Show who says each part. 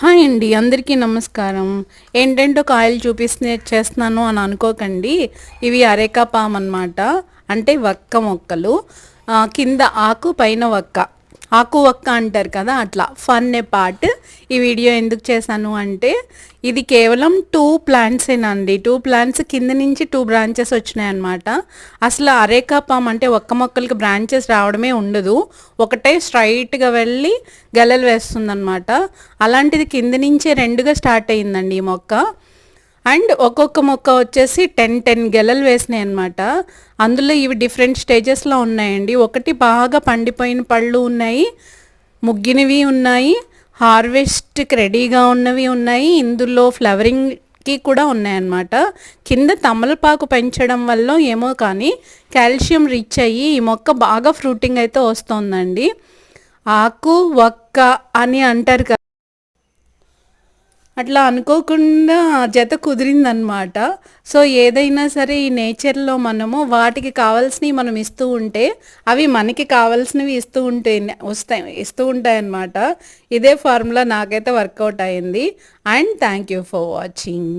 Speaker 1: Hi అండి, అందరికీ నమస్కారం. ఏంటంటే ఒక ఆయిల్ చేస్తున్నాను అని అనుకోకండి. ఇవి అరేకా పామ్ అన్నమాట. అంటే వక్క మొక్కలు. కింద ఆకు పైన వక్క. ఆకు వక్క అంటారు కదా, అట్లా ఫన్ ఏ పార్ట్. ఈ వీడియో ఎందుకు చేశాను అంటే, ఇది కేవలం 2 ప్లాంట్సేనండి. 2 ప్లాంట్స్ కింద నుంచి 2 బ్రాంచెస్ వచ్చినాయి అనమాట. అసలు అరేకా పామ్ అంటే ఒక్క మొక్కలకి బ్రాంచెస్ రావడమే ఉండదు. ఒకటే స్ట్రైట్గా వెళ్ళి గెలలు వేస్తుందన్నమాట. అలాంటిది కింద నుంచే 2గా స్టార్ట్ అయ్యిందండి ఈ మొక్క. అండ్ ఒక్కొక్క మొక్క వచ్చేసి 10 గెలలు వేసినాయి అనమాట. అందులో ఇవి డిఫరెంట్ స్టేజెస్లో ఉన్నాయండి. ఒకటి బాగా పండిపోయిన పళ్ళు ఉన్నాయి, ముగ్గినవి ఉన్నాయి, హార్వెస్ట్కి రెడీగా ఉన్నవి ఉన్నాయి, ఇందులో ఫ్లవరింగ్కి కూడా ఉన్నాయన్నమాట. కింద తమలపాకు పెంచడం వల్ల ఏమో కానీ కాల్షియం రిచ్ అయ్యి ఈ మొక్క బాగా ఫ్రూటింగ్ అయితే వస్తుందండి. ఆకు వక్క అని అంటారు కదా, అట్లా అనుకోకుండా జత కుదిరిందనమాట. సో ఏదైనా సరే ఈ నేచర్లో మనము వాటికి కావాల్సినవి మనం ఇస్తూ ఉంటే అవి మనకి కావాల్సినవి ఇస్తూ ఉంటాయి అన్నమాట. ఇదే ఫార్ములా నాకైతే వర్కౌట్ అయింది. And thank you for watching.